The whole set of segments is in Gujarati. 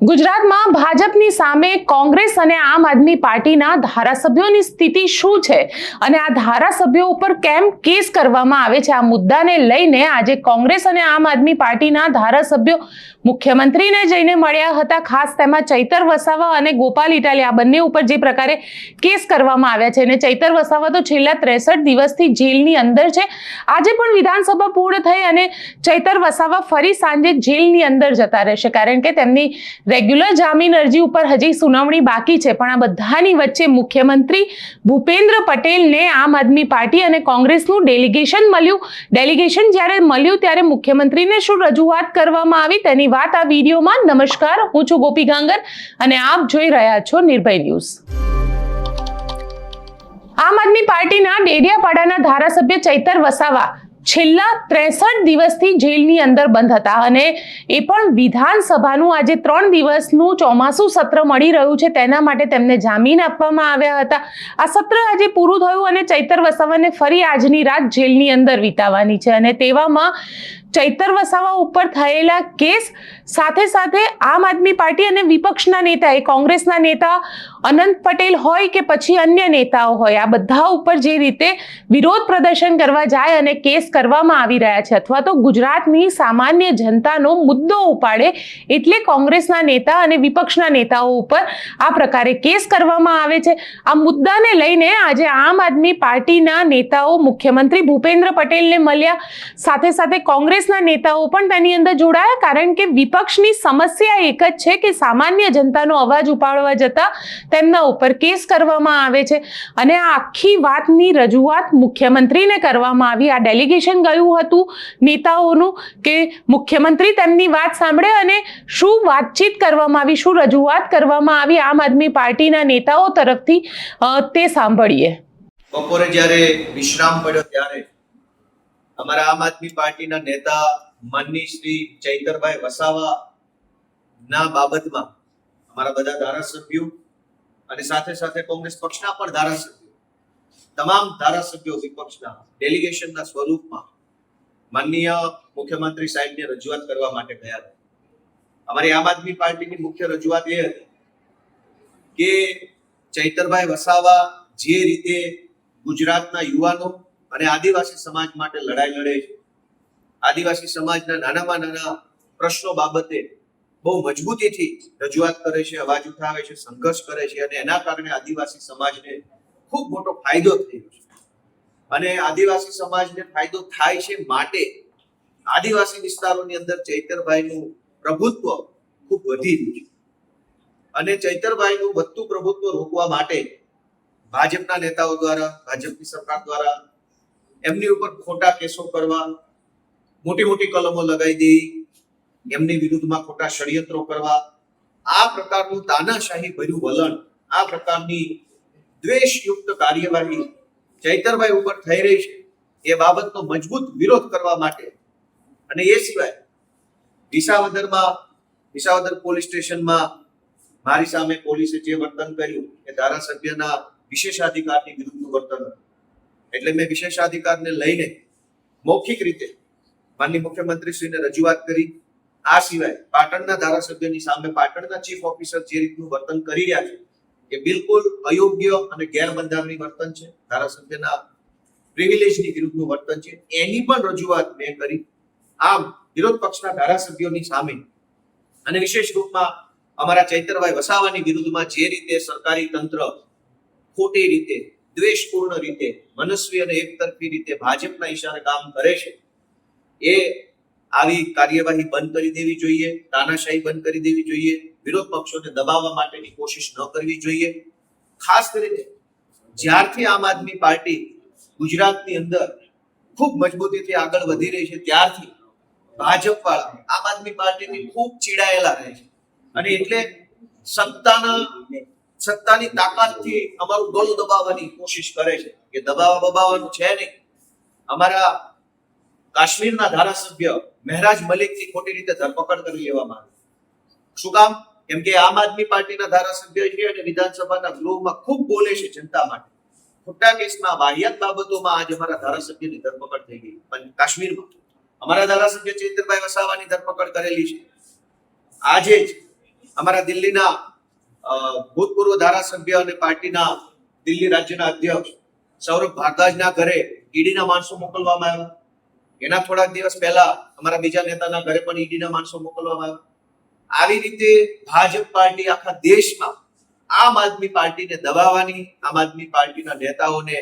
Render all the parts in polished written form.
ગુજરાતમાં ભાજપની સામે કોંગ્રેસ અને આમ આદમી પાર્ટીના ધારાસભ્યોની સ્થિતિ શું છે અને આ ધારાસભ્યો ઉપર કેમ કેસ કરવામાં આવે છે, આ મુદ્દાને લઈને આજે કોંગ્રેસ અને આમ આદમી પાર્ટીના ધારાસભ્યો મુખ્યમંત્રીને જઈને મળ્યા હતા. ખાસ તેમાં ચૈતર વસાવા અને ગોપાલ ઇટાલિયા બંને ઉપર જે પ્રકારે કેસ કરવામાં આવ્યા છે અને ચૈતર વસાવા તો છેલ્લા 63 દિવસથી જેલની અંદર છે. આજે પણ વિધાનસભા પૂર્ણ થઈ અને ચૈતર વસાવા ફરી સાંજે જેલની અંદર જતા રહેશે, કારણ કે તેમની રેગ્યુલર જામીન અરજી ઉપર હજી સુનાવણી બાકી છે. પણ આ બધાની વચ્ચે મુખ્યમંત્રી ભૂપેન્દ્ર પટેલને આમ આદમી પાર્ટી અને કોંગ્રેસનું ડેલિગેશન મળ્યું. ડેલિગેશન જ્યારે મળ્યું ત્યારે મુખ્યમંત્રીને શું રજૂઆત કરવામાં આવી તેની વાત આ વિડીયોમાં. નમસ્કાર, હું છું ગોપી ગાંગર અને આપ જોઈ રહ્યા છો નિર્ભય ન્યૂઝ. આમ આદમી પાર્ટીના ડેડિયાપાડાના ધારાસભ્ય ચૈતર વસાવા છેલ્લા 63 દિવસથી જેલની અંદર બંધ હતા અને એ પણ વિધાનસભાનું આજે 3 દિવસનું ચોમાસું સત્ર મળી રહ્યું છે તેના માટે તેમને જામીન આપવામાં આવ્યા હતા. આ સત્ર આજે પૂરું થયું અને ચૈતર વસાવાને ફરી આજની રાત જેલની અંદર વિતાવવાની છે અને તેવામાં ચૈતર વસાવા ઉપર થયેલા કેસ સાથે સાથે આમ આદમી પાર્ટી અને વિપક્ષના નેતા, એ કોંગ્રેસના નેતા અનંત પટેલ હોય કે પછી અન્ય નેતાઓ હોય, આ બધા ઉપર જે રીતે વિરોધ પ્રદર્શન કરવા જાય અને કેસ કરવામાં આવી રહ્યા છે અથવા તો ગુજરાતની સામાન્ય જનતાનો મુદ્દો ઉપાડે એટલે કોંગ્રેસના નેતા અને વિપક્ષના નેતાઓ ઉપર આ પ્રકારે કેસ કરવામાં આવે છે. આ મુદ્દાને લઈને આજે આમ આદમી પાર્ટીના નેતાઓ મુખ્યમંત્રી ભૂપેન્દ્ર પટેલને મળ્યા. સાથે સાથે કોંગ્રેસના નેતાઓ પણ તેની અંદર જોડાયા, કારણ કે વિપક્ષની સમસ્યા એક જ છે કે સામાન્ય જનતાનો અવાજ ઉપાડવા જતા તેમના ઉપર કેસ કરવામાં આવે છે અને આ આખી વાતની રજૂઆત મુખ્યમંત્રીને કરવામાં આવી. આ ડેલિગેશન ગયું હતું નેતાઓનું કે મુખ્યમંત્રી તેમની વાત સાંભળે અને શું વાતચીત કરવામાં આવી, શું રજૂઆત કરવામાં આવી આમ આદમી પાર્ટીના નેતાઓ તરફથી, તે સાંભળીએ. બપોરે જ્યારે વિશ્રામ પડ્યો ત્યારે અમારા આમ આદમી પાર્ટીના નેતા માનનીય શ્રી ચૈતરભાઈ વસાવા ના બાબતમાં અમારા બધા ધારાસભ્યો અને સાથે સાથે કોંગ્રેસ પક્ષના પણ ધારાસભ્યો, તમામ ધારાસભ્યો વિપક્ષના ડેલિગેશનના સ્વરૂપમાં માનનીય મુખ્યમંત્રી સાહેબને રજૂઆત કરવા માટે ગયા હતા. અમારી આમ આદમી પાર્ટીની મુખ્ય રજૂઆત એ હતી કે ચૈતરભાઈ વસાવા જે રીતે ગુજરાતના યુવાનો અને આદિવાસી સમાજ માટે લડાઈ લડે છે, આદિવાસી સમાજના નાનામાં નાના પ્રશ્નો બાબતે બહુ મજબૂતીથી રજૂઆત કરે છે, અવાજ ઉઠાવે છે, સંઘર્ષ કરે છે અને એના કારણે આદિવાસી સમાજને ખૂબ મોટો ફાયદો થયો છે. અને આદિવાસી સમાજને ફાયદો થાય છે માટે આદિવાસી વિસ્તારોની અંદર ચૈતરભાઈનું પ્રભુત્વ ખૂબ વધી રહ્યું છે અને ચૈતરભાઈનું વધતું પ્રભુત્વ રોકવા માટે ભાજપના નેતાઓ દ્વારા, ભાજપની સરકાર દ્વારા એમની ઉપર ખોટા કેસો કરવા, મોટી મોટી કલમો લગાવી દેવી, એમની વિરુદ્ધમાં ખોટા ષડયંત્રો કરવા, આ પ્રકારનું તાનાશાહી ભર્યું વલણ, આ પ્રકારની દ્વેષયુક્ત કાર્યવાહી ચૈતરભાઈ ઉપર થઈ રહી છે એ બાબતનો મજબૂત વિરોધ કરવા માટે અને એ સિવાય વિસાવદર પોલીસ સ્ટેશનમાં મારી સામે પોલીસે જે વર્તન કર્યું એ ધારાસભ્યના વિશેષાધિકારની વિરુદ્ધનું વર્તન હતું. એટલે મેં વિશેષાધિકારને લઈને મૌખિક રીતે માનનીય મુખ્યમંત્રીશ્રીને રજૂઆત કરી. આ સિવાય પાટણના ધારાસભ્યની સામે પાટણના ચીફ ઓફિસર જે રીતનું વર્તન કરી રહ્યા છે એ બિલકુલ અયોગ્ય અને ગેરબંધારણીય વર્તન છે, ધારાસભ્યના પ્રિવિલેજની વિરુદ્ધનું વર્તન છે, એની પણ રજૂઆત મેં કરી. આમ વિરોધ પક્ષના ધારાસભ્યોની સામે અને વિશેષ રૂપમાં અમારા ચૈતરભાઈ વસાવાની વિરુદ્ધમાં જે રીતે સરકારી તંત્ર ખોટી રીતે, દ્વેષપૂર્ણ રીતે, મનસ્વી અને એકતરફી રીતે ભાજપના ઈશારે કામ કરે છે, એ આવી કાર્યવાહી બંધ કરી દેવી જોઈએ, તાનાશાહી બંધ કરી દેવી જોઈએ, વિરોધ પક્ષોને દબાવવા માટેની કોશિશ ન કરવી જોઈએ. ખાસ કરીને જ્યારથી આમ આદમી પાર્ટી ગુજરાતની અંદર ખૂબ મજબૂતીથી આગળ વધી રહી છે ત્યારથી ભાજપ વાળા આમ આદમી પાર્ટીથી ખૂબ ચીડાયેલા રહે છે અને એટલે સત્તાની તાકાતથી અમારું ગળું દબાવવાની કોશિશ કરે છે. કે દબાવવાનું છે નહીં. અમારા કાશ્મીરના ધારાસભ્ય મહેરાજ મલિકની ખોટી રીતે ધરપકડ કરી લેવામાં આવી. શું કામ? કેમ કે આમ આદમી પાર્ટીના ધારાસભ્ય છે અને વિધાનસભાના ગૃહમાં ખૂબ બોલે છે જનતા માટે. ખોટા કેસમાં, વાહિયાત બાબતોમાં આજ અમારા ધારાસભ્યની ધરપકડ થઈ ગઈ. પણ કાશ્મીરમાં અમારા ધારાસભ્ય ચૈતરભાઈ વસાવાની ધરપકડ કરેલી છે. આજે જ અમારા દિલ્હીના ભૂતપૂર્વ ધારાસભ્ય અને પાર્ટીના દિલ્હી રાજ્યના અધ્યક્ષ સૌરભ ભારદ્વાજના ઘરે ઈડીના માણસો મોકલવામાં આવ્યા. એના થોડાક દિવસ પહેલા અમારા બીજા નેતાના ઘરે પણ ઈડીના માણસો મોકલવામાં આવ્યા. આવી રીતે ભાજપ પાર્ટી આખા દેશમાં આમ આદમી પાર્ટીને દબાવવાની, આમ આદમી પાર્ટીના નેતાઓને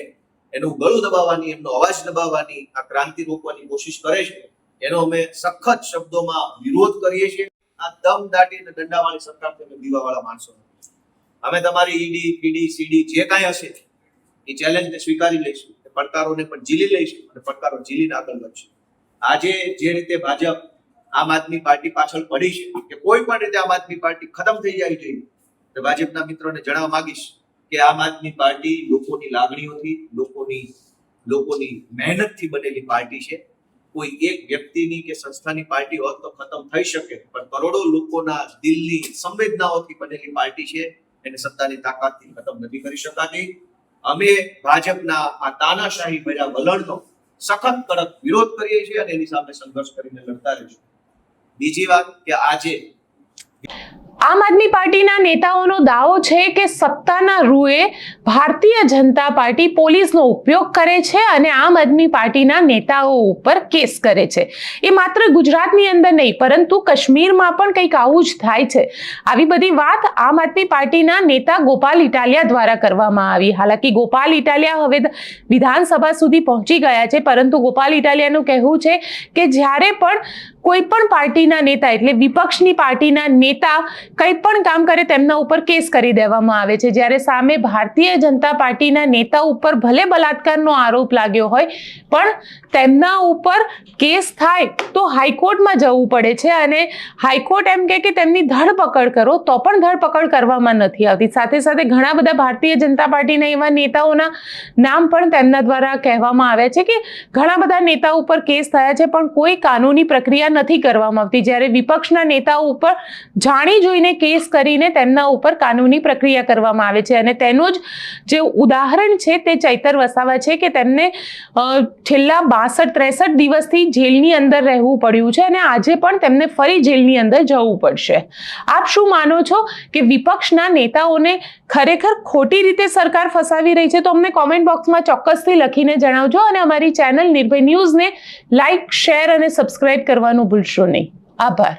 એનું ગળું દબાવવાની, એમનો અવાજ દબાવવાની, આ ક્રાંતિ રોકવાની કોશિશ કરે છે. એનો અમે સખત શબ્દોમાં વિરોધ કરીએ છીએ. આ દમ દાટી અને દંડાવાળી સરકાર તમે દીવાવાળા માણસો નથી. અમે તમારી ઈડી પીડી સીડી જે કાંઈ હશે એ ચેલેન્જને સ્વીકારી લઈશું, પડકારોને પણ ઝીલી લઈશું અને પડકારો ઝીલીને આગળ વધશું. આજે જે રીતે ભાજપ આમ આદમી પાર્ટી પાછળ પડી છે કે કોઈ પણ રીતે આમ આદમી પાર્ટી ખતમ થઈ જાય જોઈએ, તો ભાજપના મિત્રોને જણાવવા માંગીશ કે આમ આદમી પાર્ટી લોકોની લાગણીઓથી, લોકોની મહેનતથી બનેલી પાર્ટી છે. કોઈ એક વ્યક્તિની કે સંસ્થાની પાર્ટી હોત તો ખતમ થઈ શકે, પણ કરોડો લોકોના દિલની સંવેદનાઓથી બનેલી પાર્ટી છે. એને સત્તાની તાકાતથી ખતમ નથી કરી શકાતી. અમે ભાજપના આ તાનાશાહી ભર્યા વલણનો સખત કડક વિરોધ કરીએ છીએ અને એની સામે સંઘર્ષ કરીને લડતા રહીશું. બીજી વાત કે આજે આમ આદમી પાર્ટીના નેતાઓનો દાવો છે કે સત્તાના રૂએ ભારતીય જનતા પાર્ટી પોલીસનો ઉપયોગ કરે છે અને આમ આદમી પાર્ટીના નેતાઓ ઉપર કેસ કરે છે. એ માત્ર ગુજરાતની અંદર નહીં પરંતુ કાશ્મીરમાં પણ કંઈક આવું જ થાય છે. આવી બધી વાત આમ આદમી પાર્ટીના નેતા ગોપાલ ઇટાલિયા દ્વારા કરવામાં આવી. હાલાકી ગોપાલ ઇટાલિયા હવે વિધાનસભા સુધી પહોંચી ગયા છે, પરંતુ ગોપાલ ઇટાલિયાનું કહેવું છે કે જ્યારે પણ કોઈ પણ પાર્ટીના નેતા એટલે વિપક્ષની પાર્ટીના નેતા કંઈ પણ કામ કરે તેમના ઉપર કેસ કરી દેવામાં આવે છે. જ્યારે સામે ભારતીય જનતા પાર્ટીના નેતા ઉપર ભલે બલાત્કારનો આરોપ લાગ્યો હોય પણ તેમના ઉપર કેસ થાય તો હાઈકોર્ટમાં જવું પડે છે અને હાઈકોર્ટ એમ કહે કે તેમની ધરપકડ કરો તો પણ ધરપકડ કરવામાં નથી આવતી. સાથે સાથે ઘણા બધા ભારતીય જનતા પાર્ટીના એવા નેતાઓના નામ પણ તેમના દ્વારા કહેવામાં આવ્યા છે કે ઘણા બધા નેતાઓ ઉપર કેસ થયા છે પણ કોઈ કાનૂની પ્રક્રિયા નથી કરવામાં આવતી. જ્યારે વિપક્ષના નેતાઓ ઉપર જાણી જોઈને કેસ કરીને તેમના ઉપર કાનૂની પ્રક્રિયા કરવામાં આવે છે અને તેનું જ જે ઉદાહરણ છે તે ચૈતર વસાવા છે કે તેમને છેલ્લા 62-63 દિવસથી જેલની અંદર રહેવું પડ્યું છે અને આજે પણ તેમને ફરી જેલની અંદર જવું પડશે. આપ શું માનો છો કે વિપક્ષના નેતાઓને ખરેખર ખોટી રીતે સરકાર ફસાવી રહી છે? તો અમને કોમેન્ટ બોક્સમાં ચોક્કસથી લખીને જણાવજો અને અમારી ચેનલ નિર્ભય ન્યૂઝને લાઈક, શેર અને સબસ્ક્રાઇબ કરવાનું ભૂલશો નહીં. આભાર.